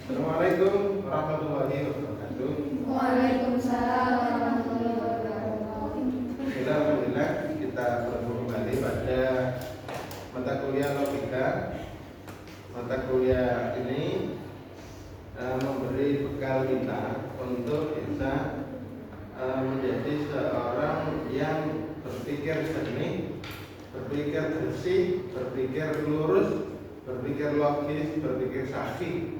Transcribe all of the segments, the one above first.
Assalamualaikum warahmatullahi wabarakatuh. Waalaikumsalam warahmatullahi wabarakatuh. Alhamdulillah kita bertemu kembali pada mata kuliah logika. Mata kuliah ini memberi bekal kita untuk bisa menjadi seorang yang berpikir jernih, berpikir bersih, berpikir lurus, berpikir logis, berpikir sahih.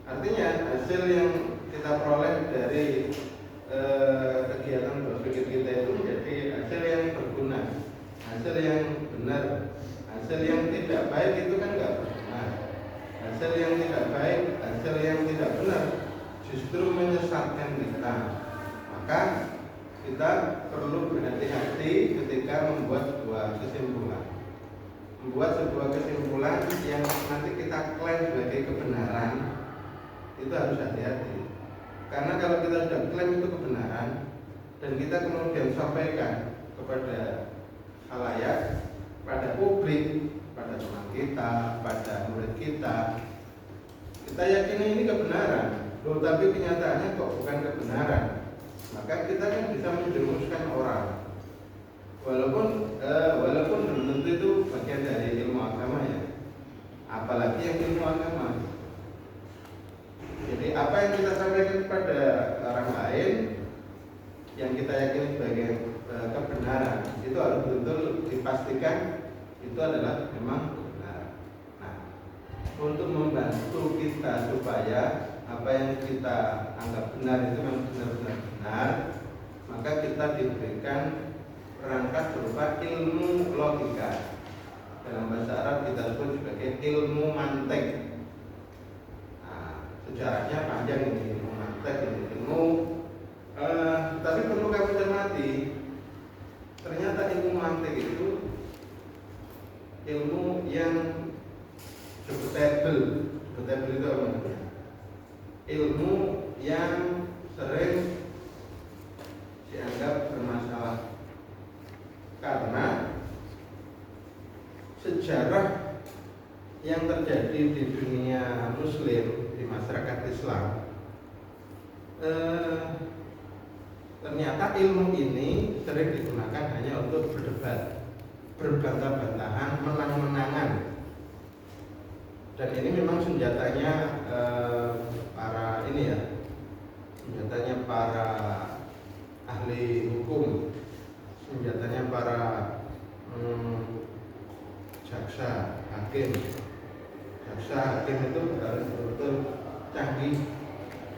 Artinya hasil yang kita peroleh dari kegiatan berpikir kita itu menjadi hasil yang berguna, hasil yang benar. Hasil yang tidak baik itu kan nggak berguna. Hasil yang tidak baik, hasil yang tidak benar justru menyesatkan kita. Maka kita perlu berhati-hati ketika membuat sebuah kesimpulan. Membuat sebuah kesimpulan yang nanti kita klaim sebagai kebenaran, itu harus hati-hati. Karena kalau kita sudah klaim itu kebenaran dan kita kemudian sampaikan kepada khalayak, pada publik, pada teman kita, pada murid kita yakini ini kebenaran, loh tapi kenyataannya kok bukan kebenaran, maka kita kan bisa menjerumuskan orang. Walaupun belum tentu itu bagian dari ilmu agama ya, apalagi yang ilmu agama. Jadi apa yang kita sampaikan kepada orang lain yang kita yakini sebagai kebenaran itu harus betul-betul dipastikan itu adalah memang kebenaran. Nah, untuk membantu kita supaya apa yang kita anggap benar itu memang benar-benar benar, maka kita diberikan perangkat berupa ilmu logika. Dalam bahasa Arab kita sebut sebagai ilmu mantek. Sejarahnya panjang ini, ilmu mantek ini ilmu tapi perlu kamu cermati, ternyata ilmu mantek itu ilmu yang debatable itu apa namanya? Ilmu yang sering dianggap bermasalah karena sejarah yang terjadi di dunia Muslim, di masyarakat Islam, ternyata ilmu ini sering digunakan hanya untuk berdebat, berbantah-bantahan, menang-menangan. Dan ini memang senjatanya para ini ya, senjatanya para ahli hukum, senjatanya para jaksa, hakim. Jaksa hakim itu harus betul-betul canggih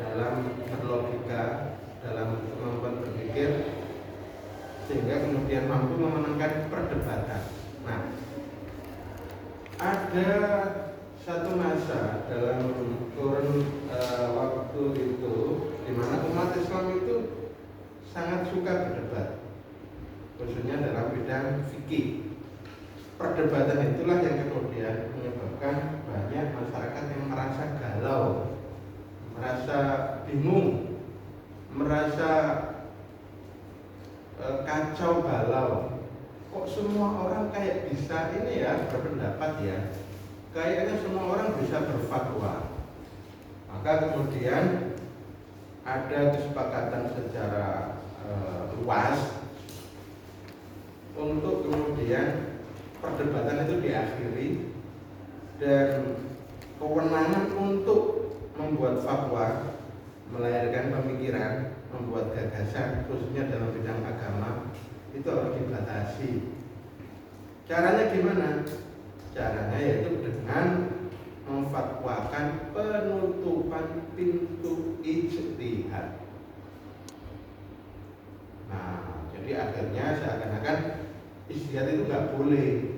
dalam berlogika, dalam kemampuan berpikir, sehingga kemudian mampu memenangkan perdebatan. Nah, ada satu masa dalam kurun waktu itu di mana umat Islam itu sangat suka berdebat, khususnya dalam bidang fikih. Perdebatan itulah yang kemudian menyebabkan banyak masyarakat yang merasa galau, merasa bingung, merasa kacau balau. Kok semua orang kayak bisa ini ya berpendapat ya, kayaknya semua orang bisa berfatwa. Maka kemudian ada kesepakatan secara luas untuk kemudian perdebatan itu diakhiri dan kewenangan untuk membuat fatwa, melahirkan pemikiran, membuat gagasan khususnya dalam bidang agama itu harus dibatasi. Caranya gimana? Caranya yaitu dengan memfatwakan penutupan pintu ijtihad. Nah, jadi akhirnya seakan-akan ijtihad itu nggak boleh.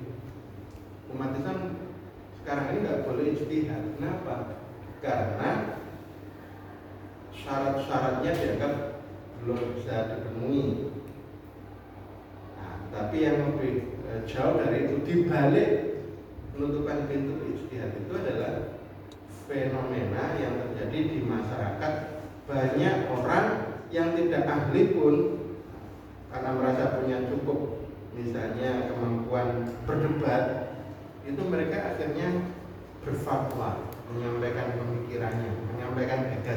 Umat Islam sekarang ini nggak boleh ijtihad. Kenapa? Karena syarat-syaratnya dianggap belum bisa dipenuhi. Nah, tapi yang lebih jauh dari itu, dibalik penutupan pintu ijtihad itu adalah fenomena yang terjadi di masyarakat. Banyak orang yang tidak ahli pun karena merasa punya cukup misalnya kemampuan berdebat, itu mereka akhirnya berfatwa, menyampaikan pemikirannya,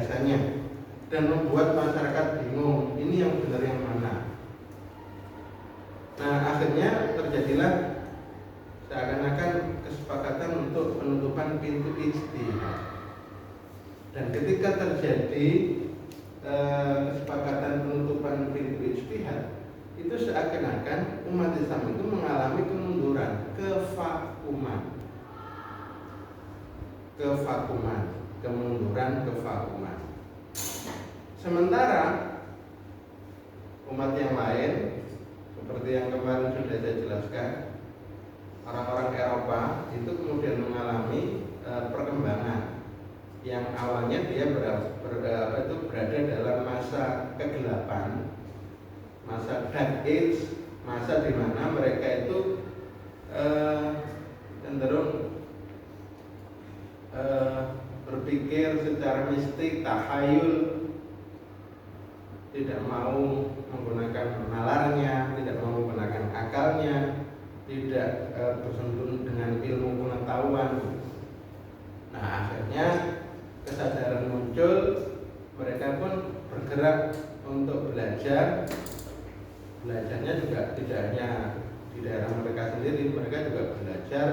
gagasannya dan membuat masyarakat bingung ini yang benar yang mana. Nah, akhirnya terjadilah seakan-akan kesepakatan untuk penutupan pintu ijtihad. Dan ketika terjadi kesepakatan penutupan pintu ijtihad, itu seakan-akan umat Islam itu mengalami kemunduran, kevakuman. Sementara umat yang lain, seperti yang kemarin sudah saya jelaskan, orang-orang Eropa itu kemudian mengalami perkembangan yang awalnya dia berada dalam masa kegelapan, masa dark age, masa di mana mereka itu cenderung berpikir secara mistik, tahayul, tidak mau menggunakan nalarnya, tidak mau menggunakan akalnya, tidak bersentuhan dengan ilmu pengetahuan. Nah, akhirnya kesadaran muncul, mereka pun bergerak untuk belajar. Belajarnya juga tidak hanya di daerah mereka sendiri, mereka juga belajar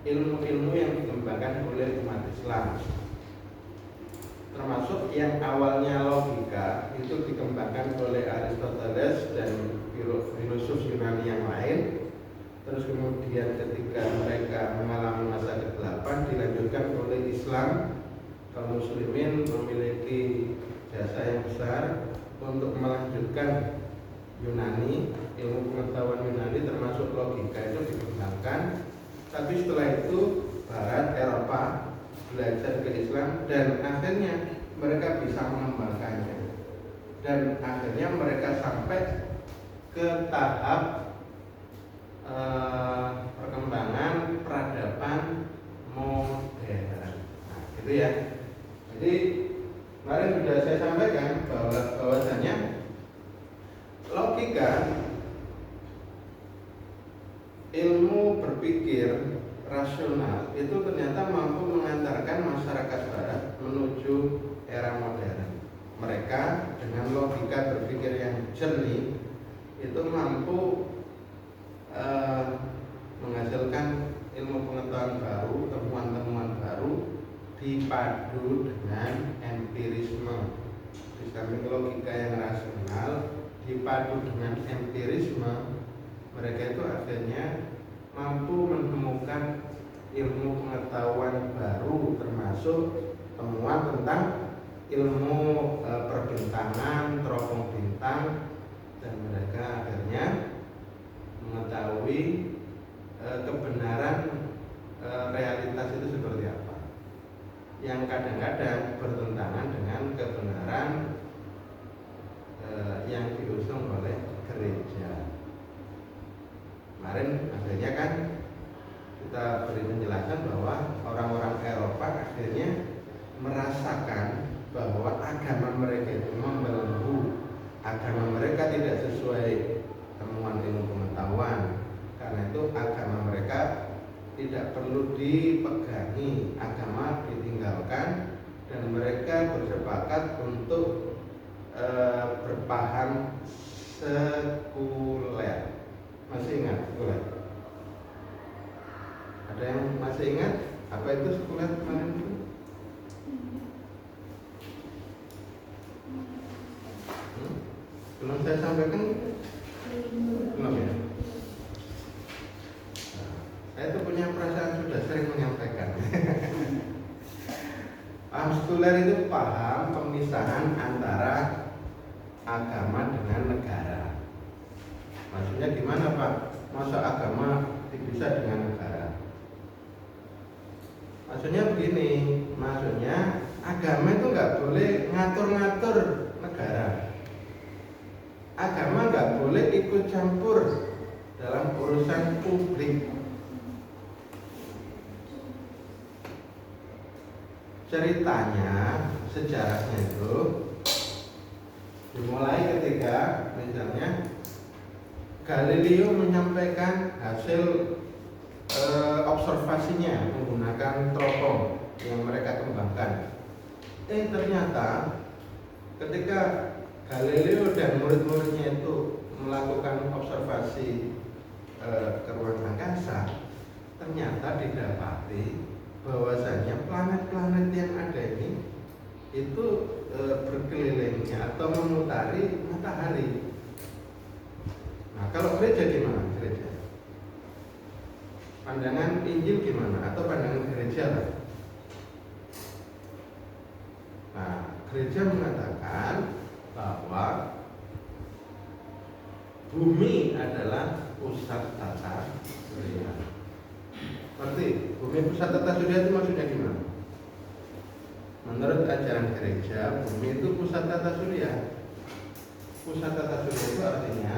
ilmu-ilmu yang dikembangkan oleh umat Islam, termasuk yang awalnya logika itu dikembangkan oleh Aristoteles dan filosof Yunani yang lain. Terus kemudian ketika mereka mengalami masa kegelapan, dilanjutkan oleh Islam. Kaum muslimin memiliki jasa yang besar untuk melanjutkan Yunani, ilmu pengetahuan Yunani termasuk logika itu dikembangkan. Tapi setelah itu Barat, Eropa belajar ke Islam dan akhirnya mereka bisa mengembangkannya. Dan akhirnya mereka sampai ke tahap perkembangan peradaban modern. Nah, gitu ya. Jadi kemarin sudah saya sampaikan bahwasanya logika, ilmu berpikir rasional itu ternyata mampu mengantarkan masyarakat Barat menuju era modern. Mereka dengan logika berpikir yang jernih itu mampu menghasilkan ilmu pengetahuan baru, temuan-temuan baru dipadu dengan empirisme. Di samping logika yang rasional dipadu dengan empirisme, mereka itu akhirnya mampu menemukan ilmu pengetahuan baru, termasuk temuan tentang ilmu perbintangan, teropong bintang, dan mereka akhirnya mengetahui kebenaran realitas itu seperti apa, yang kadang-kadang bertentangan dengan kebenaran yang diusung oleh gereja. Kemarin akhirnya kan kita beri penjelasan bahwa orang-orang Eropa akhirnya merasakan bahwa agama mereka itu membelenggu, agama mereka tidak sesuai temuan ilmu pengetahuan. Karena itu agama mereka tidak perlu dipegangi, agama ditinggalkan, dan mereka bersepakat untuk berpaham sekuler. Masih ingat sekuler? Ada yang masih ingat apa itu sekuler kemarin itu? Belum saya sampaikan? Belum ya? Saya itu punya perasaan sudah sering menyampaikan. Paham sekuler itu paham pemisahan antara agama dengan negara. Maksudnya gimana Pak? Masa agama dipisah dengan negara? Maksudnya begini, maksudnya agama itu nggak boleh ngatur-ngatur negara. Agama nggak boleh ikut campur dalam urusan publik. Ceritanya, sejarahnya itu dimulai ketika misalnya Galileo menyampaikan hasil observasinya menggunakan teropong yang mereka kembangkan. Ternyata ketika Galileo dan murid-muridnya itu melakukan observasi ke ruang angkasa, ternyata didapati bahwasanya planet-planet yang ada ini itu berkelilingnya atau memutari matahari. Nah, kalau gereja gimana? Gereja, pandangan Injil gimana? Atau pandangan gereja lah? Nah, gereja mengatakan bahwa bumi adalah pusat tata surya. Berarti bumi pusat tata surya itu maksudnya gimana? Menurut ajaran gereja, bumi itu pusat tata surya. Pusat tata surya itu artinya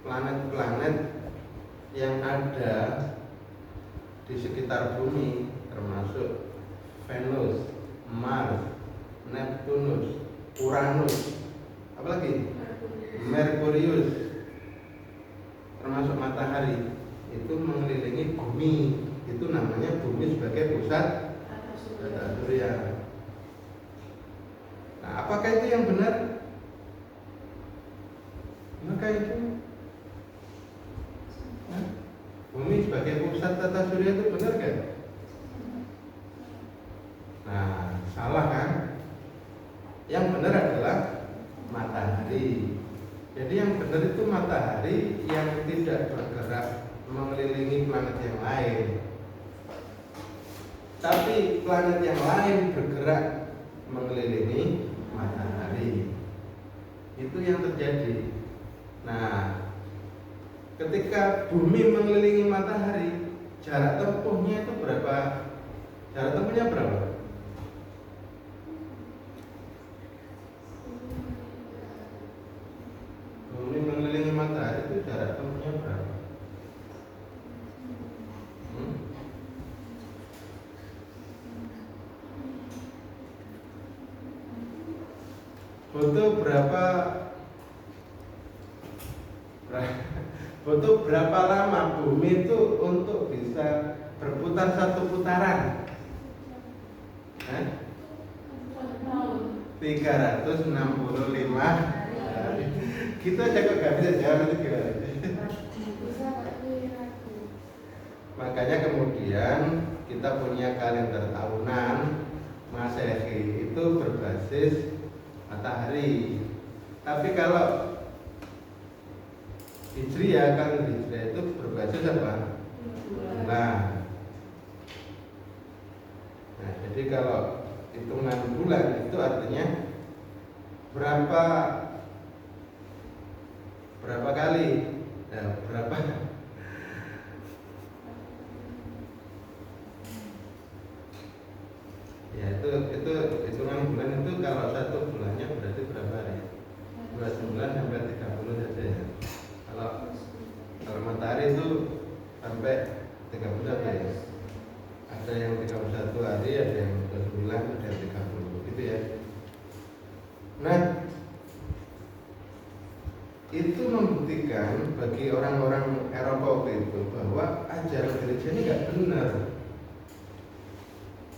planet-planet yang ada di sekitar bumi, termasuk Venus, Mars, Neptunus, Uranus, apalagi Merkurius, termasuk matahari, itu mengelilingi bumi. Itu namanya bumi sebagai pusat tata surya. Nah, apakah itu yang benar? Maka itu bumi sebagai pusat tata surya itu benar kan? Nah, salah kan? Yang benar adalah matahari. Jadi yang benar itu matahari yang tidak bergerak mengelilingi planet yang lain. Tapi planet yang lain bergerak mengelilingi matahari. Itu yang terjadi. Nah, ketika bumi mengelilingi matahari, jarak tempuhnya itu berapa? Jarak tempuhnya berapa? Bumi mengelilingi matahari itu jarak tempuhnya berapa? Butuh berapa lama bumi itu untuk bisa berputar satu putaran? 365 hari. Kita aja kok gak bisa jawab itu gimana? Makanya kemudian kita punya kalender tahunan Masehi itu berbasis matahari. Tapi kalau Hijriah, kalender Hijriah itu berbasis apa? Bulan. Nah, jadi kalau hitungan bulan itu artinya berapa kali? Berapa? Ya itu hitungan bulan itu kalau satu bulannya berarti berapa hari? 29 sampai 30 saja ya. Kalau matahari itu sampai 30 saja ya. Ada yang 31 hari, ada yang 29, ada yang 30 gitu ya. Nah, itu membuktikan bagi orang-orang Eropa waktu itu bahwa ajaran gereja ini nggak benar.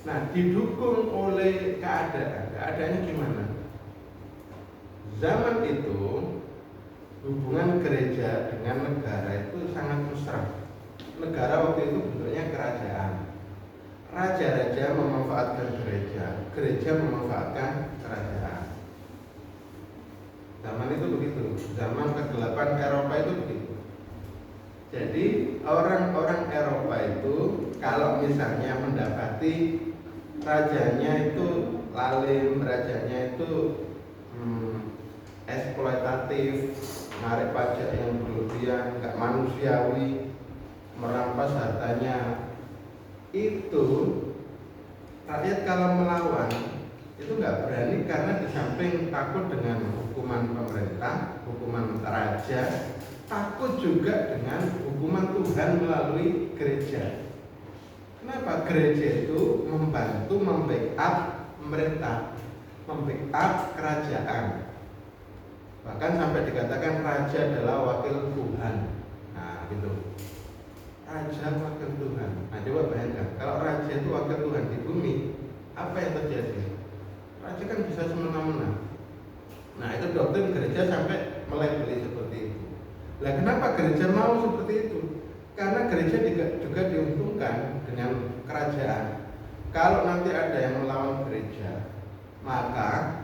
Nah, didukung oleh keadaannya gimana? Zaman itu hubungan gereja dengan negara itu sangat mesra. Negara waktu itu bentuknya kerajaan. Raja-raja memanfaatkan gereja, gereja memanfaatkan kerajaan. Zaman itu begitu, zaman kegelapan Eropa itu begitu. Jadi orang-orang Eropa itu kalau misalnya mendapati rajanya itu lalim, rajanya itu eksploitatif, narik pajak yang berlebihan, nggak manusiawi, merampas hartanya, itu rakyat kalau melawan itu nggak berani karena di samping takut dengan hukuman pemerintah, hukuman raja, takut juga dengan hukuman Tuhan melalui gereja. Kenapa? Gereja itu membantu membackup pemerintah, membackup kerajaan. Bahkan sampai dikatakan raja adalah wakil Tuhan. Nah, gitu. Raja wakil Tuhan. Nah, coba bayangkan, kalau raja itu wakil Tuhan di bumi, apa yang terjadi? Kenapa gereja mau seperti itu? Karena gereja juga diuntungkan dengan kerajaan. Kalau nanti ada yang melawan gereja, maka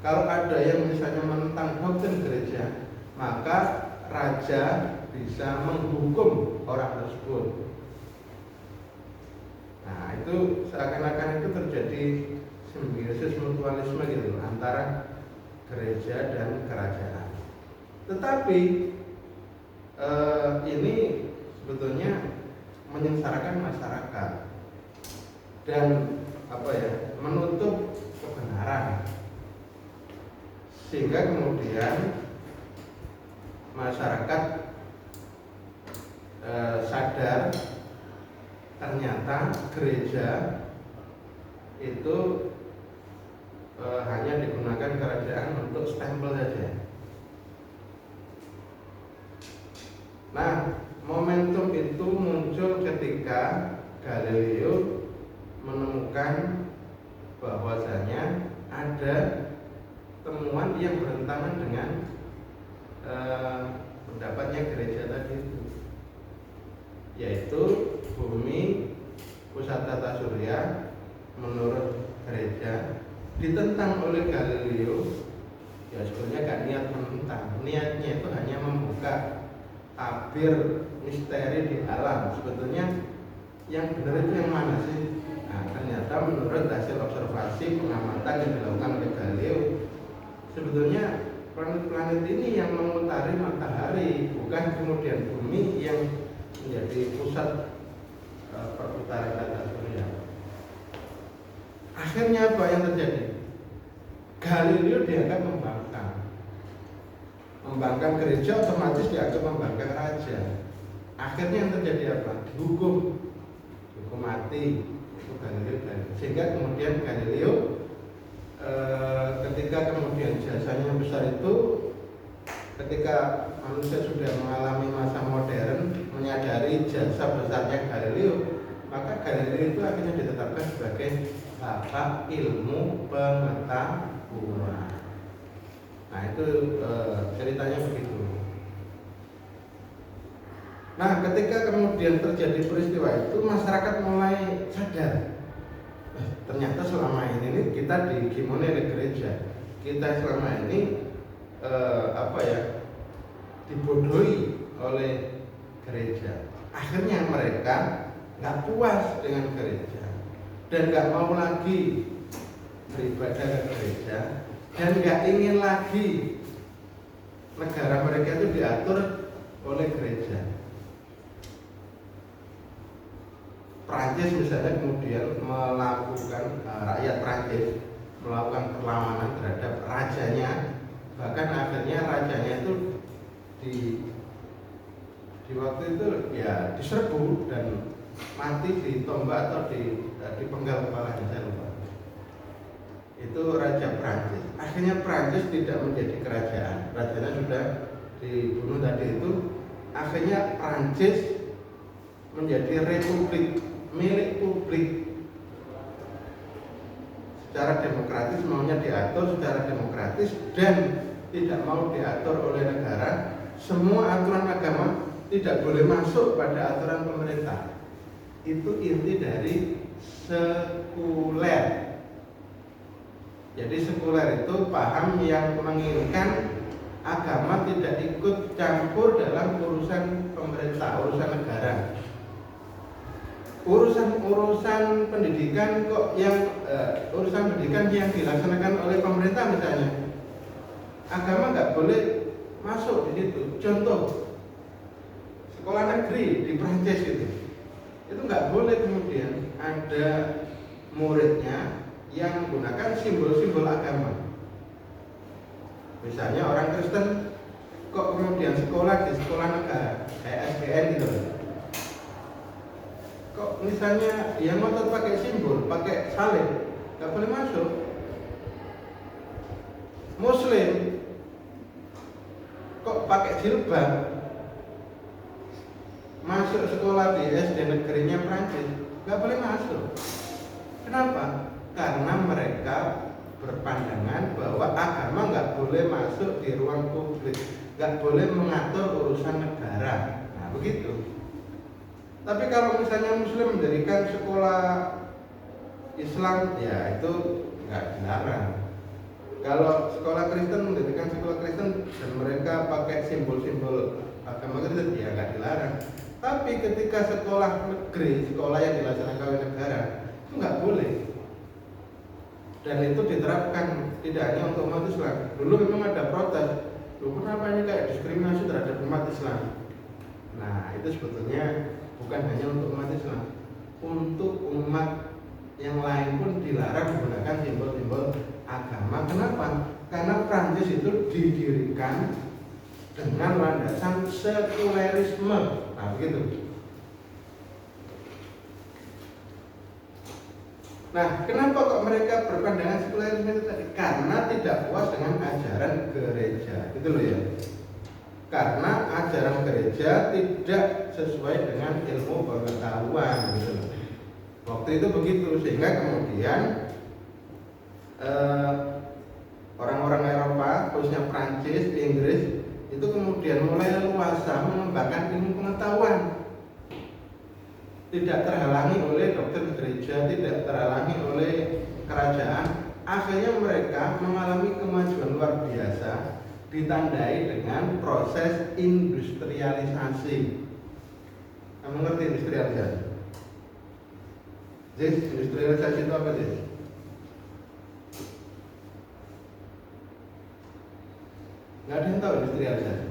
kalau ada yang misalnya menentang doktrin gereja, maka raja bisa menghukum orang tersebut. Nah, itu seakan-akan itu terjadi simbiosis mutualisme gitu antara gereja dan kerajaan. Tetapi ini sebetulnya menyengsarakan masyarakat dan menutup kebenaran, sehingga kemudian masyarakat sadar ternyata gereja itu hanya digunakan kerajaan untuk stempel saja. Nah, momentum itu muncul ketika Galileo menemukan bahwasanya ada temuan yang bertentangan dengan pendapatnya gereja tadi itu, yaitu bumi pusat tata surya menurut gereja ditentang oleh Galileo. Ya sebenarnya gak niat menentang, niatnya itu hanya membuka tabir misteri di alam. Sebetulnya yang benar itu yang mana sih? Nah, ternyata menurut hasil observasi pengamatan yang dilakukan oleh Galileo, sebetulnya planet-planet ini yang memutari matahari, bukan kemudian bumi yang menjadi pusat perputaran tata surya. Akhirnya apa yang terjadi? Galileo dianggap membangkang gereja, otomatis dianggap membangkang raja. Akhirnya yang terjadi apa? Dihukum mati itu Galileo. Sehingga kemudian Galileo ketika kemudian jasanya besar itu, ketika manusia sudah mengalami masa modern, menyadari jasa besarnya Galileo, maka Galileo itu akhirnya ditetapkan sebagai bapak ilmu pengetahuan. Nah itu ceritanya begitu. Nah ketika kemudian terjadi peristiwa itu, masyarakat mulai sadar, ternyata selama ini kita digimoni oleh gereja, kita selama ini dibodohi oleh gereja. Akhirnya mereka nggak puas dengan gereja dan nggak mau lagi beribadah ke gereja, dan nggak ingin lagi negara mereka itu diatur oleh gereja. Prancis misalnya kemudian melakukan, rakyat Prancis melakukan perlawanan terhadap rajanya, bahkan akhirnya rajanya itu di waktu itu ya diserbu dan mati ditombak atau dipenggal kepalanya, saya lupa. Itu Raja Prancis. Akhirnya Prancis tidak menjadi kerajaan, rajanya sudah dibunuh tadi itu. Akhirnya Prancis menjadi republik milik publik secara demokratis, maunya diatur secara demokratis dan tidak mau diatur oleh negara. Semua aturan agama tidak boleh masuk pada aturan pemerintah. Itu inti dari sekuler. Jadi sekuler itu paham yang menginginkan agama tidak ikut campur dalam urusan pemerintah, urusan negara. Urusan pendidikan kok yang urusan pendidikan yang dilaksanakan oleh pemerintah misalnya, agama nggak boleh masuk di situ. Contoh sekolah negeri di Prancis itu nggak boleh kemudian ada muridnya yang menggunakan simbol-simbol agama. Misalnya orang Kristen kok kemudian sekolah di sekolah negara kayak SBN gitu loh. Kok misalnya dia ngotot pakai simbol, pakai salib, nggak boleh masuk. Muslim kok pakai jilbab, masuk sekolah di SD negerinya Prancis, nggak boleh masuk. Kenapa? Karena mereka berpandangan bahwa agama nggak boleh masuk di ruang publik. nggak boleh mengatur urusan negara. Nah begitu. Tapi kalau misalnya Muslim mendirikan sekolah Islam, ya itu nggak dilarang. Kalau sekolah Kristen mendirikan sekolah Kristen dan mereka pakai simbol-simbol agama Kristen, ya nggak dilarang. Tapi ketika sekolah negeri, sekolah yang dilaksanakan oleh negara, itu nggak boleh. Dan itu diterapkan tidak hanya untuk umat Islam. Dulu memang ada protes, loh kenapa ini kayak diskriminasi terhadap umat Islam? Nah itu sebetulnya bukan hanya untuk umat Islam, untuk umat yang lain pun dilarang menggunakan simbol-simbol agama. Kenapa? Karena Prancis itu didirikan dengan landasan sekulerisme. Nah begitu. Nah, kenapa kok mereka berpandangan sekulerisme itu tadi? Karena tidak puas dengan ajaran gereja, gitu loh ya. Karena ajaran gereja tidak sesuai dengan ilmu pengetahuan, gitu loh. Waktu itu begitu, sehingga kemudian orang-orang Eropa, khususnya Prancis, Inggris, itu kemudian mulai leluasa mengembangkan ilmu pengetahuan. Tidak terhalangi oleh doktrin gereja, tidak terhalangi oleh kerajaan. Akhirnya mereka mengalami kemajuan luar biasa, ditandai dengan proses industrialisasi. Kamu ngerti industrialisasi? Jadi industrialisasi itu apa sih? Nggak ada yang tahu industrialisasi.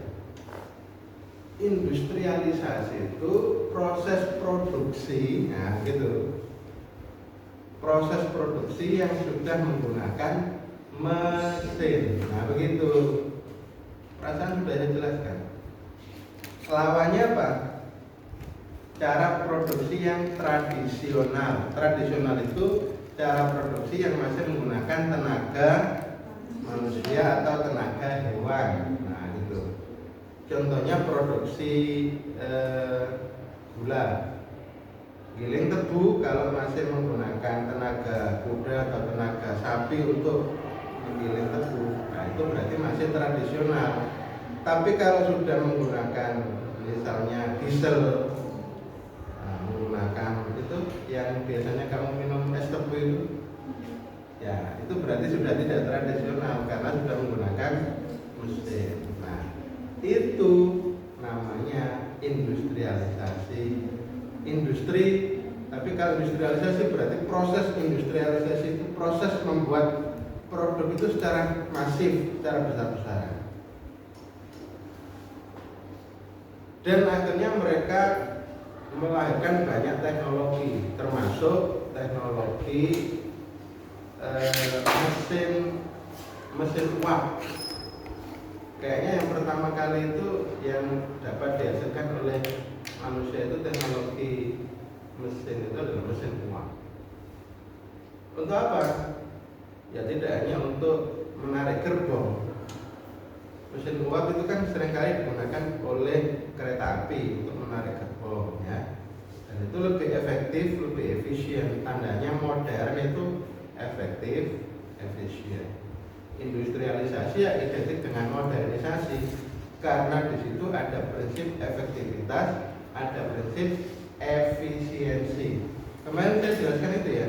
Industrialisasi itu proses produksi, nah gitu. Proses produksi yang sudah menggunakan mesin. Nah begitu. Perasaan sudah saya jelaskan. Lawannya apa? Cara produksi yang tradisional. Tradisional itu cara produksi yang masih menggunakan tenaga manusia atau tenaga hewan. Nah gitu. Contohnya produksi gula, giling tebu kalau masih menggunakan tenaga kuda atau tenaga sapi untuk menggiling tebu, nah itu berarti masih tradisional. Tapi kalau sudah menggunakan misalnya diesel, nah, menggunakan itu yang biasanya kamu minum es tebu itu, ya itu berarti sudah tidak tradisional karena sudah menggunakan mesin. Itu namanya industrialisasi. Industri, tapi kalau industrialisasi berarti proses industrialisasi itu proses membuat produk itu secara masif, secara besar-besaran. Dan akhirnya mereka melahirkan banyak teknologi, termasuk teknologi mesin uap. Kayaknya yang pertama kali itu yang dapat dihasilkan oleh manusia itu teknologi mesin itu adalah mesin uap. Untuk apa? Ya tidak hanya untuk menarik gerbong. Mesin uap itu kan seringkali digunakan oleh kereta api untuk menarik gerbong, ya. Dan itu lebih efektif, lebih efisien. Tandanya modern itu efektif, efisien. Industrialisasi ya identik dengan modernisasi karena di situ ada prinsip efektivitas, ada prinsip efisiensi. Kemarin saya jelaskan itu ya,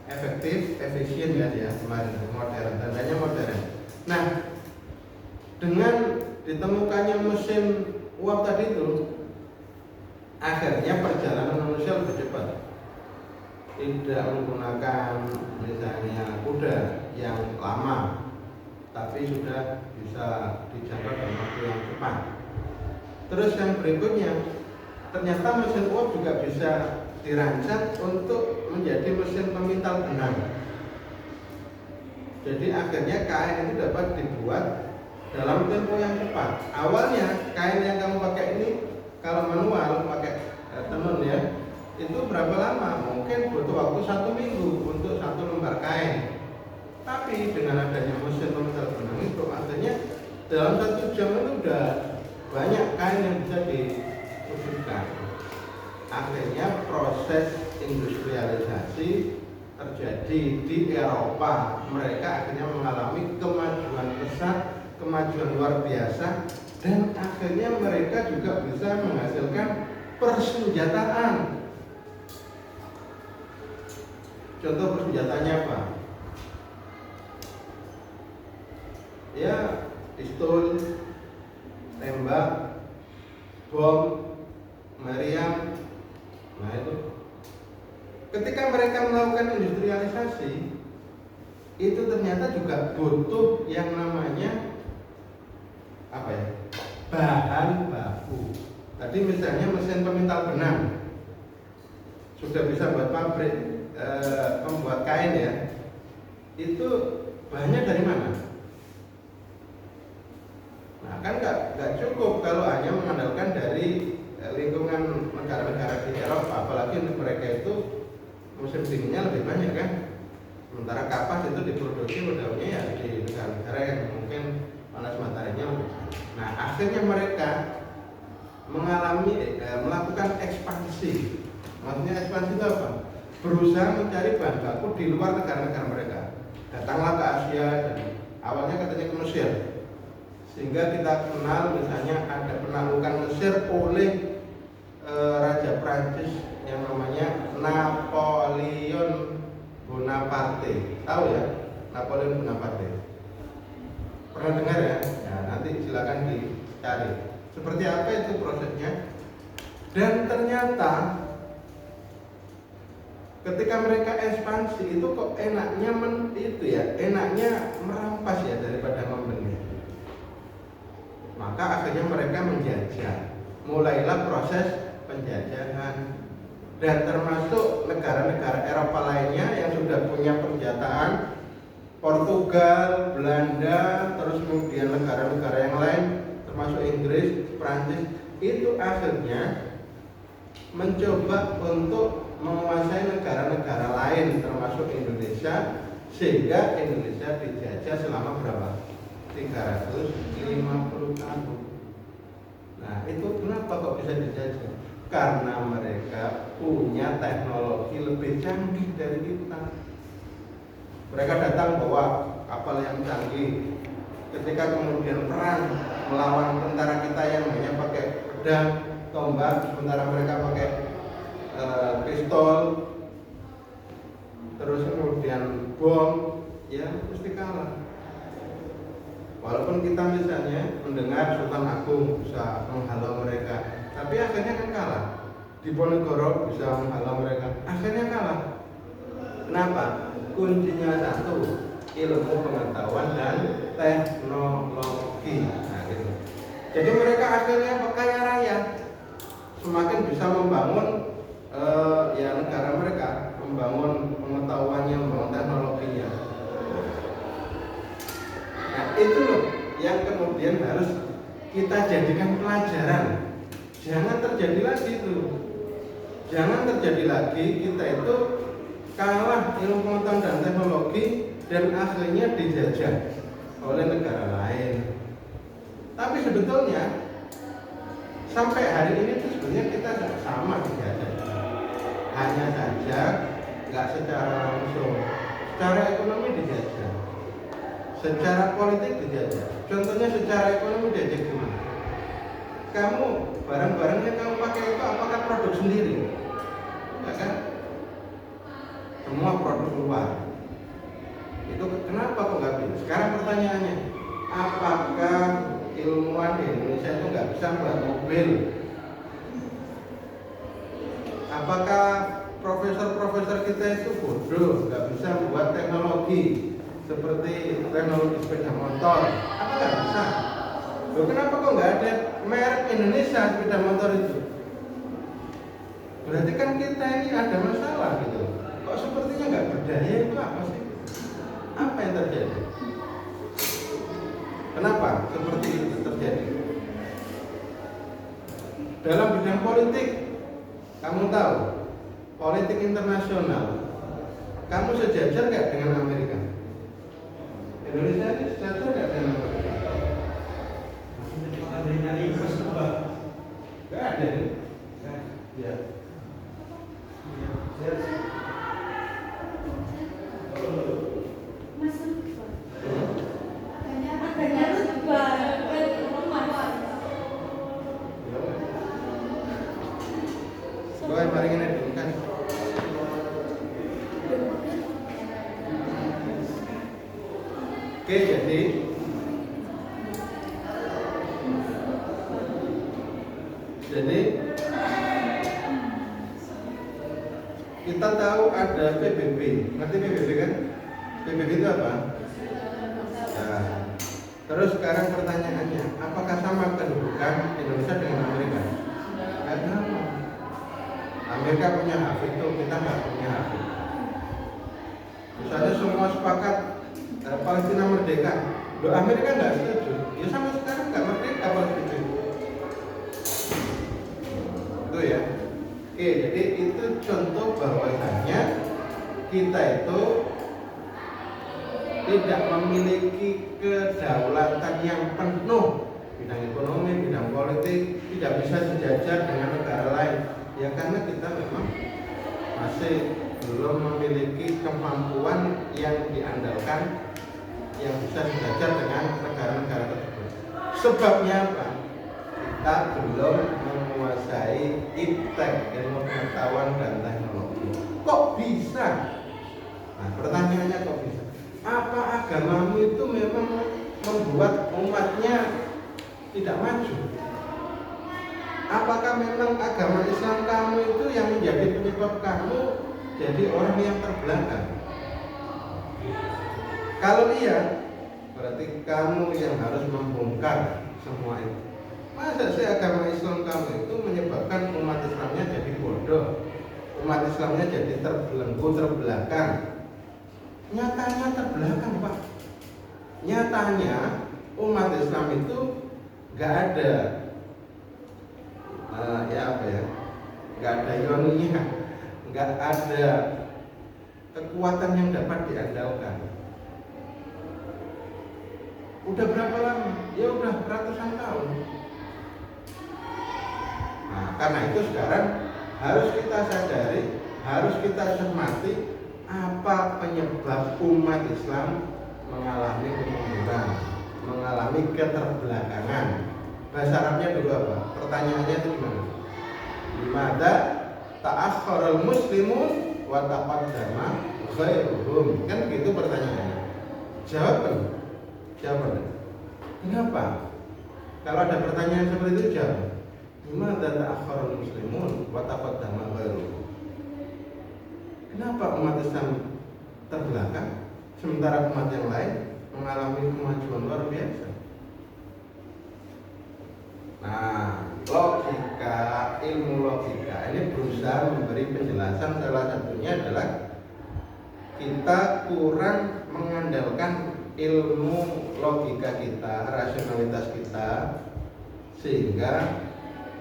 efektif, efisien ya kemarin, modern, tandanya modern. Nah, dengan ditemukannya mesin uap tadi itu, akhirnya perjalanan manusia lebih cepat. Tidak menggunakan misalnya kuda yang lama, tapi sudah bisa dijangkau dalam waktu yang cepat. Terus yang berikutnya, ternyata mesin uap juga bisa dirancang untuk menjadi mesin pemintal benang. Jadi akhirnya kain itu dapat dibuat dalam tempo yang cepat. Awalnya kain yang kamu pakai ini kalau manual pakai tenun ya, itu berapa lama? Mungkin butuh waktu 1 minggu untuk 1 lembar kain. Tapi dengan adanya mesin pemintal benang itu, artinya dalam 1 jam itu udah banyak kain yang bisa diwujudkan. Akhirnya proses industrialisasi terjadi di Eropa. Mereka akhirnya mengalami kemajuan pesat kemajuan luar biasa, dan akhirnya mereka juga bisa menghasilkan persenjataan. Contoh persenjataannya apa? Ya, pistol, tembak, bom, meriam. Nah itu. Ketika mereka melakukan industrialisasi, itu ternyata juga butuh yang namanya apa ya? Bahan baku. Tadi misalnya mesin pemintal benang sudah bisa buat pabrik membuat kain ya. Itu bahannya dari mana? Nah kan nggak cukup kalau hanya mengandalkan dari lingkungan negara-negara di Eropa, apalagi untuk mereka itu musim dinginnya lebih banyak kan. Sementara kapas itu diproduksi modalnya ya di negara-negara yang mungkin panas mataharinya lebih. Nah akhirnya mereka mengalami melakukan ekspansi. Maksudnya ekspansi itu apa? Berusaha mencari bahan baku di luar negara-negara mereka. Datanglah ke Asia dan awalnya katanya ke Mesir. Sehingga kita kenal misalnya ada penaklukan Mesir oleh Raja Prancis yang namanya Napoleon Bonaparte. Tahu ya Napoleon Bonaparte? Pernah dengar ya? Nah, nanti silakan dicari. Seperti apa itu prosesnya? Dan ternyata ketika mereka ekspansi itu kok enaknya enaknya merampas ya daripada membeli. Maka akhirnya mereka menjajah. Mulailah proses penjajahan, dan termasuk negara-negara Eropa lainnya yang sudah punya persenjataan, Portugal, Belanda, terus kemudian negara-negara yang lain termasuk Inggris, Prancis, itu akhirnya mencoba untuk menguasai negara-negara lain termasuk Indonesia, sehingga Indonesia dijajah selama berapa? 350 tahun. Nah itu kenapa kok bisa dijajah? Karena mereka punya teknologi lebih canggih dari kita. Mereka datang bawa kapal yang canggih. Ketika kemudian perang melawan tentara kita yang hanya pakai pedang, tombak, sementara mereka pakai pistol, terus kemudian bom, ya mesti kalah. Walaupun kita misalnya mendengar Sultan Agung bisa menghalau mereka, tapi akhirnya kan kalah. Diponegoro bisa menghalau mereka, akhirnya kalah. Kenapa? Kuncinya satu, ilmu pengetahuan dan teknologi. Nah, gitu. Jadi mereka akhirnya kaya raya, semakin bisa membangun negara mereka, membangun pengetahuannya, membangun teknologinya. Nah itu loh yang kemudian harus kita jadikan pelajaran. Jangan terjadi lagi itu. Jangan terjadi lagi kita itu kalah ilmu pengetahuan dan teknologi dan akhirnya dijajah oleh negara lain. Tapi sebetulnya sampai hari ini tuh sebenarnya kita sama dijajah. Hanya saja nggak secara langsung. Secara ekonomi dijajah, secara politik dijajah. Contohnya secara ekonomi dijajah gimana? Kamu barang-barang yang kamu pakai itu apakah produk sendiri? Ya kan? Semua produk luar. Itu kenapa kok nggak bisa? Sekarang pertanyaannya, apakah ilmuwan di Indonesia itu nggak bisa buat mobil? Apakah profesor-profesor kita itu bodoh, nggak bisa membuat teknologi seperti teknologi sepeda motor? Apa nggak bisa? Loh, kenapa kok nggak ada merek Indonesia sepeda motor itu? Berarti kan kita ini ada masalah gitu. Kok sepertinya nggak berdaya itu apa sih? Apa yang terjadi? Kenapa seperti itu terjadi? Dalam bidang politik, kamu tahu, politik internasional, kamu sejajar nggak dengan Amerika? Indonesia ini sejajar nggak dengan Amerika? Nggak ada nih. Ya. Mas Oke, jadi kita tahu ada PBB. Ngerti PBB kan? PBB itu apa? Nah, terus sekarang pertanyaannya, apakah sama kedudukan Indonesia dengan Amerika? Nggak sama. Amerika punya hak veto, kita nggak punya hak veto. Misalnya semua sepakat Palestina merdeka, loh Amerika nggak setuju, ya sama sekarang nggak merdeka Palestina. Itu ya. Oke, jadi itu contoh bahwasanya kita itu tidak memiliki kedaulatan yang penuh bidang ekonomi, bidang politik, tidak bisa sejajar dengan negara lain. Ya karena kita memang masih belum memiliki kemampuan yang diandalkan yang bisa sejajar dengan negara-negara tersebut. Sebabnya apa? Kita belum menguasai iptek, ilmu pengetahuan dan teknologi. Kok bisa? Nah, pertanyaannya kok bisa? Apa agamamu itu memang membuat umatnya tidak maju? Apakah memang agama Islam kamu itu yang menjadi penyebab kamu jadi orang yang terbelakang? Kalau iya, berarti kamu yang harus membongkar semua itu. Masa sih agama Islam kamu itu menyebabkan umat Islamnya jadi bodoh, umat Islamnya jadi terbelenggu, terbelakang? Nyatanya terbelakang, Pak. Nyatanya umat Islam itu nggak ada nggak ada yoninya, nggak ada kekuatan yang dapat diandalkan. Udah berapa lama? Ya udah ratusan tahun. Nah, karena itu sekarang harus kita sadari, harus kita cermati apa penyebab umat Islam mengalami kemunduran, mengalami keterbelakangan. Bahasa Arabnya dulu apa? Pertanyaannya itu gimana? Dimana ta'akhkharul muslimun wa taqaddama ghairuhum. Kan gitu pertanyaannya. Jawaban. Kenapa? Kalau ada pertanyaan seperti itu jawab. Dimana ta'akhkharul muslimun wa taqaddama ghairuhum. Kenapa umat Islam terbelakang sementara umat yang lain mengalami kemajuan luar biasa? Nah, logika, ilmu logika ini berusaha memberi penjelasan. Salah satunya adalah kita kurang mengandalkan ilmu logika kita, rasionalitas kita, sehingga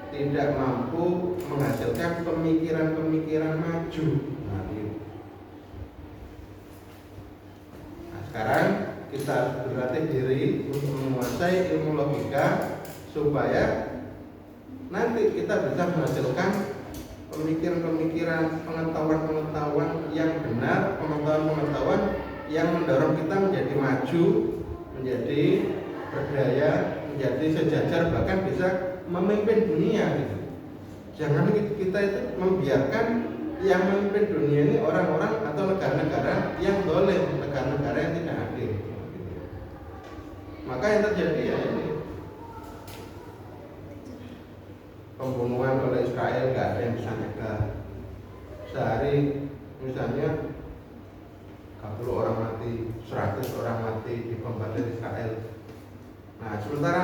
tidak mampu menghasilkan pemikiran-pemikiran maju. Nah, sekarang kita berlatih diri untuk menguasai ilmu logika supaya nanti kita bisa menghasilkan pemikiran-pemikiran, pengetahuan-pengetahuan yang benar, pengetahuan-pengetahuan yang mendorong kita menjadi maju, menjadi berdaya, menjadi sejajar, bahkan bisa memimpin dunia gitu. Jangan kita itu membiarkan yang memimpin dunia ini orang-orang atau negara-negara yang zalim, negara-negara yang tidak adil. Maka yang terjadi ya ini pembunuhan oleh Israel, nggak ada yang bisa nyegah. Sehari misalnya 40 orang mati, 100 orang mati dibombardir Israel. Nah, sementara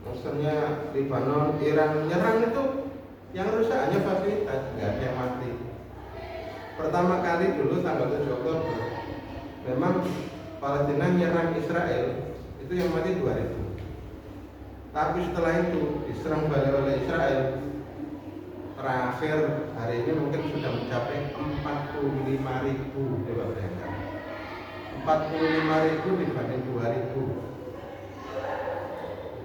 maksudnya Lebanon, Iran nyerang itu yang rusak hanya fasilitas, nggak ada yang mati. Pertama kali dulu tanggal 7 Oktober memang Palestina nyerang Israel, itu yang mati 2000. Tapi setelah itu diserang balik oleh Israel, terakhir hari ini mungkin sudah mencapai 45.000. Coba bayangkan, 45.000 dibanding 2.000.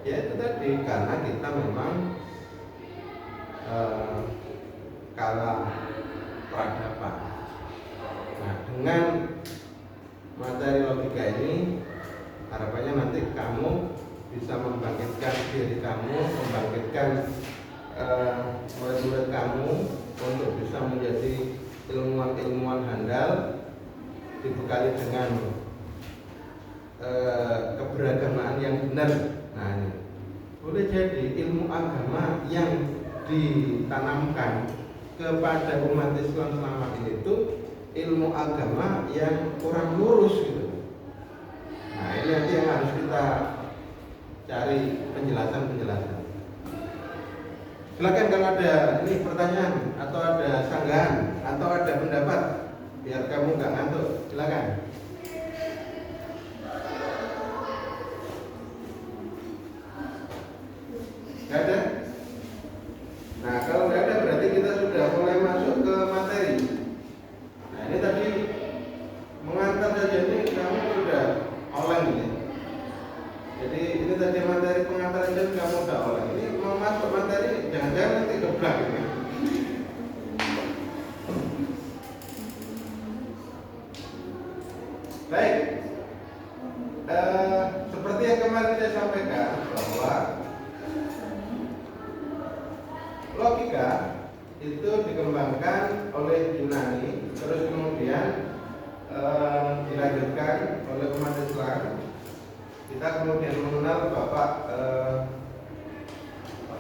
Ya itu tadi, karena kita memang kalah peradaban. Nah, dengan materi logika ini harapannya nanti kamu bisa membangkitkan diri kamu, membangkitkan murid-murid kamu untuk bisa menjadi ilmuwan-ilmuwan handal, dibekali dengan keberagamaan yang benar. Nah, ini boleh jadi ilmu agama yang ditanamkan kepada umat Islam selama ini itu ilmu agama yang kurang lurus gitu. Nah, ini nanti yang harus kita cari penjelasan. Silakan kalau ada ini pertanyaan atau ada sanggahan atau ada pendapat, biar kamu nggak ngantuk. Silakan. Nggak ada? Nah, kalau nggak ada berarti kita sudah mulai masuk ke materi. Nah, ini tadi mengantar saja ini kamu sudah oleng ini. Jadi ini tadi materi pengantar saja kamu sudah oleng. Ini mau masuk materi jangan-jangan nanti gebrak ini. Baik. Seperti yang kemarin saya sampaikan bahwa logika itu dikembangkan oleh Yunani, terus kemudian dilanjutkan oleh umat Islam. Kita kemudian mengenal bapak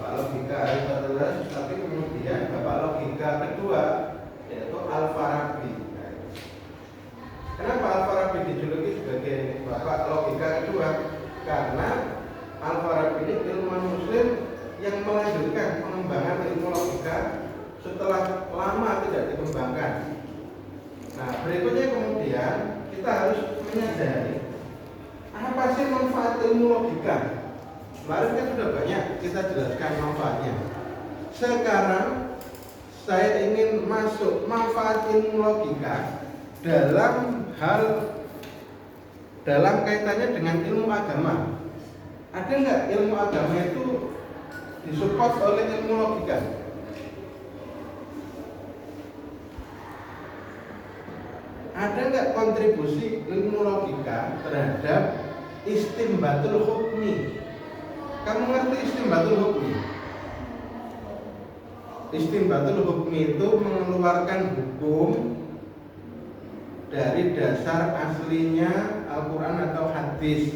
logika Aristoteles, tapi kemudian bapak logika kedua yaitu Al-Farabi. Kenapa Al-Farabi dijuluki sebagai bapak logika kedua? Karena Al-Farabi ini ilmuwan Muslim yang melanjutkan pengembangan ilmu logika setelah lama tidak dikembangkan. Nah, berikutnya kemudian kita harus menyadari apa sih manfaat ilmu logika. Kemarin kan sudah banyak kita jelaskan manfaatnya. Sekarang saya ingin masuk manfaat ilmu logika dalam kaitannya dengan ilmu agama. Ada nggak ilmu agama itu disupport oleh ilmu logika? Ada nggak kontribusi ilmu logika terhadap istimbatul hukmi? Kamu ngerti istimbatul hukmi? Istimbatul hukmi itu mengeluarkan hukum dari dasar aslinya Al-Quran atau hadis,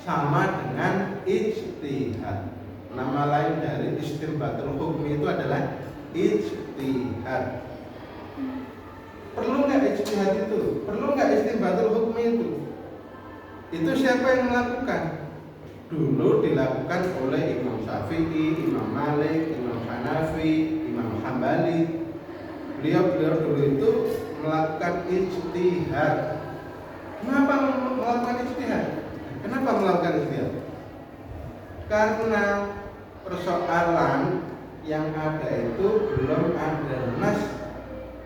sama dengan ijtihad. Nama lain dari istimbatul hukmi itu adalah ijtihad. Perlu nggak ijtihad itu? Perlu nggak istimbatul hukmi itu? Itu siapa yang melakukan? Dulu dilakukan oleh Imam Syafi'i, Imam Malik, Imam Hanafi, Imam Hambali. Beliau dulu itu melakukan ijtihad. Kenapa melakukan ijtihad? Kenapa melakukan ijtihad? Karena persoalan yang ada itu belum ada nas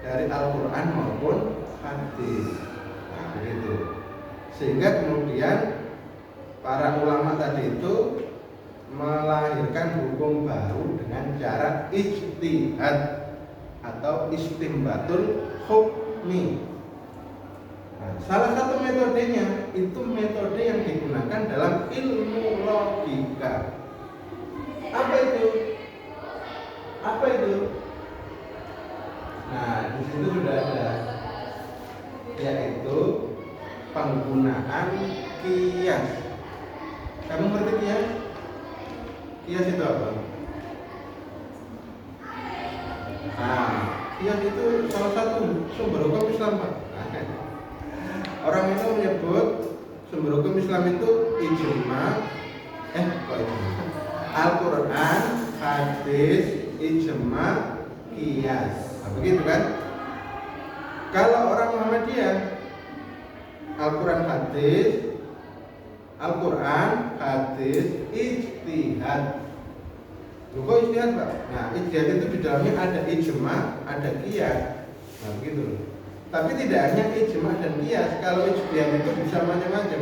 dari Al-Quran maupun hadis. Nah, begitu. Sehingga kemudian para ulama tadi itu melahirkan hukum baru dengan cara ijtihad atau istimbatul hukmi. Nah, salah satu metodenya itu metode yang digunakan dalam ilmu logika. Apa itu? Nah, di situ sudah ada, yaitu penggunaan kias. Kamu ngerti kias? Kias itu apa? Nah, kias itu salah satu sumber hukum Islam, Pak. Orang itu menyebut sumber hukum Islam itu ijma, Al-Quran, hadis, ijma, qiyas. Nah, begitu kan? Kalau orang Muhammadiyah, Al-Quran, hadis, ijtihad. Kok ijtihad, Pak? Nah, ijtihad itu di dalamnya ada ijma, ada qiyas. Nah, begitu. Tapi tidak hanya ijma dan qiyas. Kalau ijtihad itu bisa macam-macam.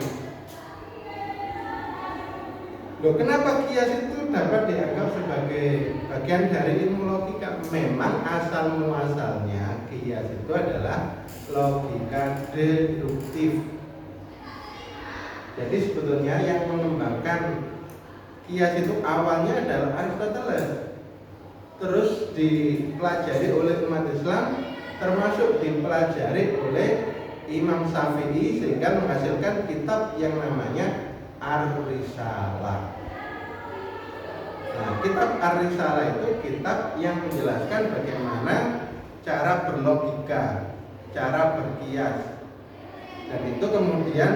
Loh, kenapa qiyas itu dapat dianggap sebagai bagian dari ilmu logika? Memang asal muasalnya qiyas itu adalah logika deduktif. Jadi sebetulnya yang mengembangkan qiyas itu awalnya adalah Aristoteles. Terus dipelajari oleh umat Islam, termasuk dipelajari oleh Imam Syafi'i sehingga menghasilkan kitab yang namanya Ar-Risalah. Nah, kitab Ar-Risalah itu kitab yang menjelaskan bagaimana cara berlogika, cara berkias. Dan itu kemudian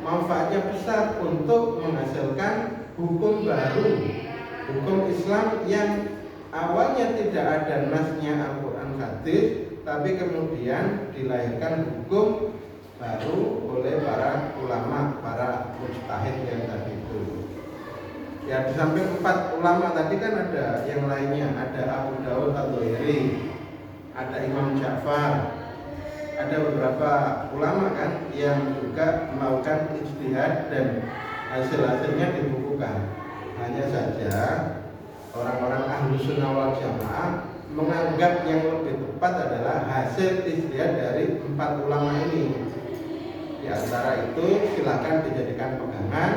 manfaatnya besar untuk menghasilkan hukum baru, hukum Islam yang awalnya tidak ada nasnya Al-Quran hadis, tapi kemudian dilahirkan hukum baru oleh para ulama, para mujtahid yang tadi itu. Ya, di samping 4 ulama tadi kan ada yang lainnya, ada Abu Dawud Al-Dhuhairi, ada Imam Ja'far, ada beberapa ulama kan yang juga melakukan ijtihad dan hasil-hasilnya dibukukan. Hanya saja orang-orang ahlu sunnah wal jamaah menganggap yang lebih tepat adalah hasil ijtihad dari 4 ulama ini. Di antara itu silakan dijadikan pegangan,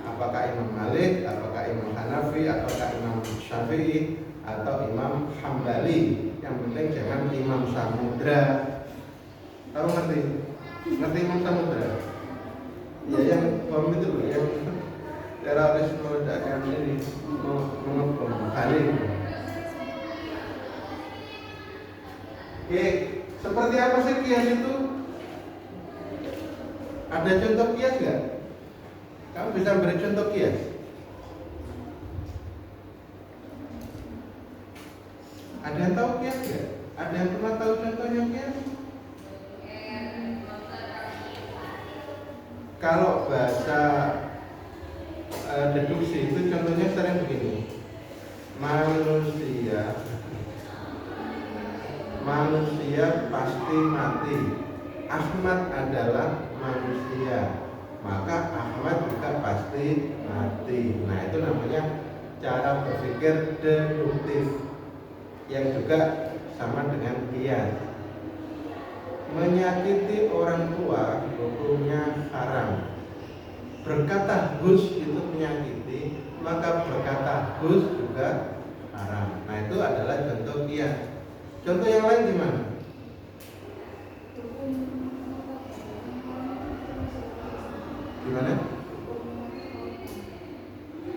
apakah Imam Malik, apakah Imam Hanafi, apakah Imam Syafi'i atau Imam Hambali. Yang penting jangan Imam Samudra. Tahu ngerti? Ngerti Imam Samudra? Ya, yang bom itu loh, yang teroris meledakan ini mengepung Bali. Oke, seperti apa sih kias itu? Ada contoh kias nggak? Kamu bisa beri contoh kias? Ada yang tahu kias nggak? Ada yang pernah tahu contohnya kias? Kalau bahasa deduksi itu contohnya sering begini. Manusia pasti mati. Ahmad adalah manusia, maka Ahmad juga pasti mati. Nah, itu namanya cara berpikir deduktif yang juga sama dengan kias. Menyakiti orang tua hukumnya haram. Berkata Gus itu menyakiti, maka berkata Gus juga haram. Nah, itu adalah contoh kias. Contoh yang lain gimana? Gimana?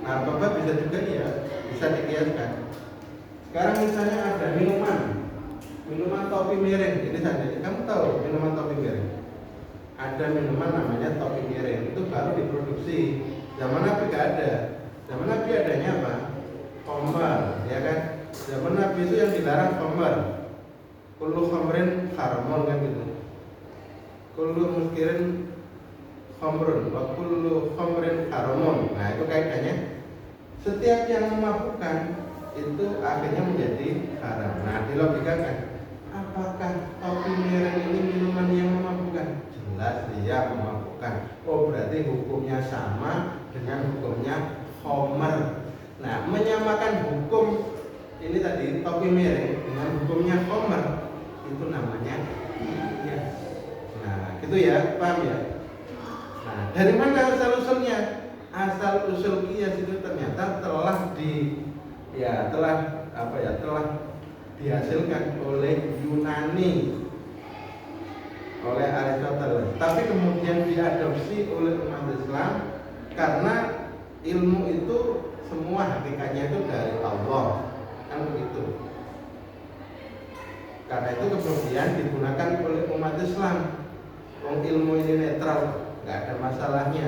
Nah, Bapak bisa juga ya, bisa dikiaskan. Sekarang misalnya ada minuman topi miring. Ini seandainya kamu tahu minuman topi miring. Ada minuman namanya topi miring, itu baru diproduksi. Zaman Nabi gak ada. Zaman Nabi adanya apa? Khamar, ya kan? Zaman Nabi itu yang dilarang khamar. Kullu khamrin haramun kan gitu. Kullu muskirin khamrun wa kullu khamrin haramun. Nah, itu kaidahnya. Setiap yang memabukkan itu akhirnya menjadi haram. Nah, dilogikakan, apakah topi miring ini minuman yang memabukkan? Jelas dia memabukkan. Oh, berarti hukumnya sama dengan hukumnya khamar. Nah, menyamakan hukum ini tadi topi miring dengan hukumnya khamar, itu namanya kias. Nah, gitu ya, paham ya? Nah, dari mana asal usulnya? Asal usul kias itu ternyata telah dihasilkan oleh Yunani, oleh Aristoteles, tapi kemudian diadopsi oleh umat Islam karena ilmu itu semua hakikatnya itu dari Allah, kan begitu. Karena itu kemudian digunakan oleh umat Islam. Ilmu ini netral, nggak ada masalahnya,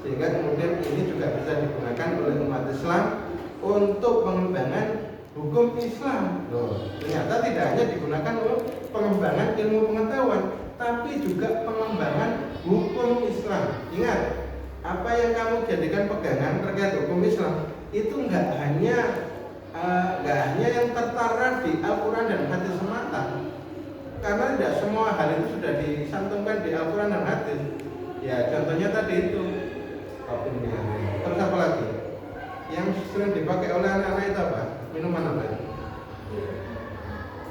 sehingga kemudian ini juga bisa digunakan oleh umat Islam untuk pengembangan hukum Islam. Loh, ternyata tidak hanya digunakan untuk pengembangan ilmu pengetahuan, tapi juga pengembangan hukum Islam. Ingat, apa yang kamu jadikan pegangan terkait hukum Islam itu nggak hanya yang tertara di Al-Quran dan hadis semata, karena tidak semua hal itu sudah disantumkan di Al-Quran dan hadis. Ya, contohnya tadi itu topi miring. Terus apa lagi? Yang sering dipakai oleh anak-anak itu apa? Minuman apa?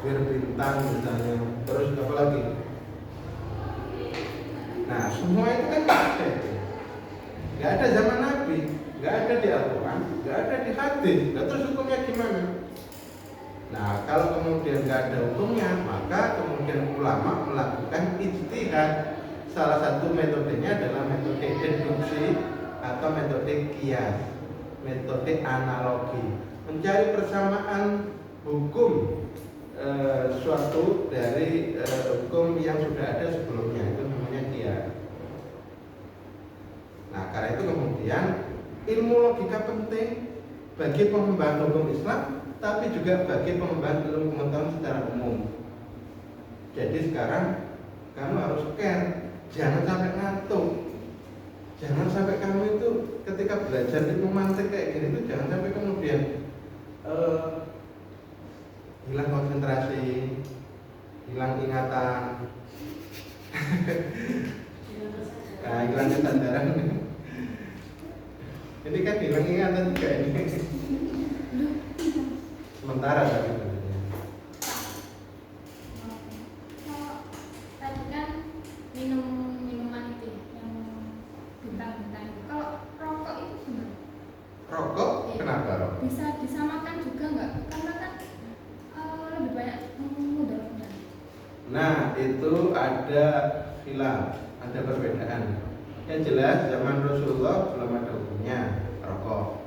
Bir bintang misalnya. Terus apa lagi? Nah, semua itu kan pakai. Gak ada zaman Nabi, gak ada di Al-Quran, gak ada di hadis. Nah, terus hukumnya gimana? Nah, kalau kemudian gak ada hukumnya, maka kemudian ulama melakukan ijtihad. salah satu metodenya adalah metode deduksi atau metode kias, metode analogi, mencari persamaan hukum suatu dari hukum yang sudah ada sebelumnya, itu namanya kias. Nah, karena itu kemudian ilmu logika penting bagi pengembangan hukum Islam, tapi juga bagi pengembangan ilmu pengetahuan secara umum. Jadi sekarang kamu harus care, jangan sampai ngantuk, jangan sampai kamu itu ketika belajar ilmu mantik kayak gini itu jangan sampai kemudian hilang konsentrasi, hilang ingatan, nah, hilang kesadaran. Ini kan hilang ingatan juga ini. Sementara tapi sebenarnya. Tadi kan minuman itu ya, yang bintang-bintang itu. Kalau rokok itu gimana? Rokok? Kenapa rokok? Bisa disamakan juga nggak? Karena kan lebih banyak mudah-mudahan. Nah, itu ada khilaf, ada perbedaan. Yang jelas zaman Rasulullah belum ada hukumnya rokok.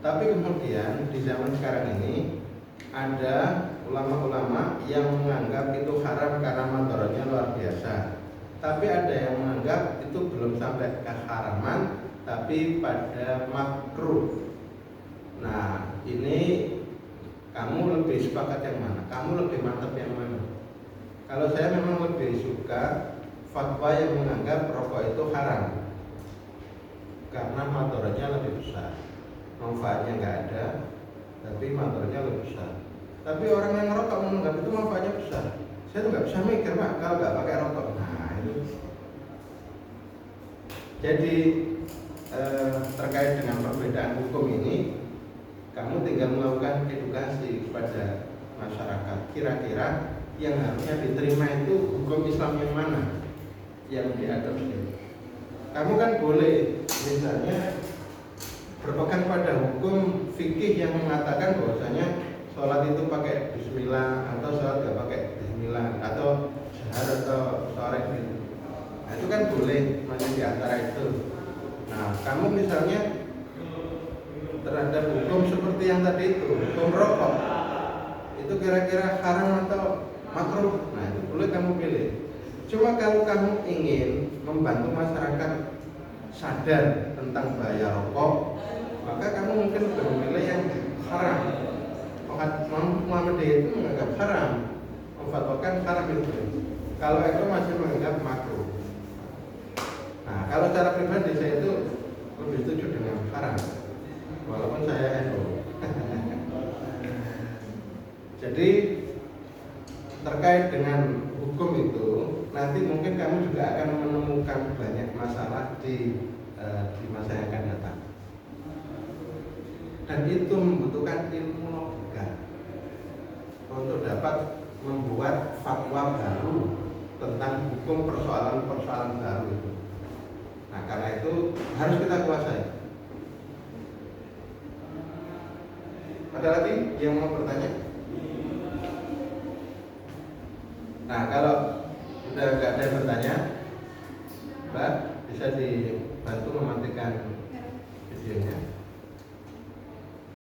Tapi kemudian di zaman sekarang ini ada ulama-ulama yang menganggap itu haram karena mandorotnya luar biasa. Tapi ada yang menganggap itu belum sampai keharaman, tapi pada makruh. Nah, ini kamu lebih sepakat yang mana? Kamu lebih mantap yang mana? Kalau saya memang lebih suka fatwa yang menganggap rokok itu haram karena mandorotnya lebih besar. Manfaatnya nggak ada, tapi mandorotnya lebih besar. Tapi orang yang ngerokok menganggap itu manfaatnya besar. Saya tuh nggak bisa mikir Pak kalau nggak pakai rokok. Nah itu. Jadi terkait dengan perbedaan hukum ini, kamu tinggal melakukan edukasi kepada masyarakat. Kira-kira yang harusnya diterima itu hukum Islam yang mana yang diadopsi? Kamu kan boleh misalnya berpegang pada hukum fikih yang mengatakan bahwasanya sholat itu pakai bismillah atau sholat gak pakai bismillah atau syahad atau syorek gitu. Nah itu kan boleh macam di antara itu. Nah kamu misalnya terhadap hukum seperti yang tadi itu, hukum rokok itu kira-kira haram atau makruh, nah itu boleh kamu pilih. Cuma kalau kamu ingin membantu masyarakat sadar tentang bahaya rokok, maka kamu mungkin lebih memilih yang haram. Muhammadiyah itu menganggap haram, memfatwakan haram itu. Kalau itu masih menganggap makruh. Nah, kalau secara pribadi saya itu lebih setuju dengan haram, walaupun saya NU. Jadi terkait dengan hukum itu, nanti mungkin kamu juga akan menemukan banyak masalah di masa yang akan datang. Dan itu membutuhkan ilmu logika untuk dapat membuat fatwa baru tentang hukum persoalan-persoalan baru itu. Nah, karena itu harus kita kuasai. Ada lagi yang mau bertanya? Nah, kalau sudah nggak ada yang bertanya, Mbak bisa dibantu mematikan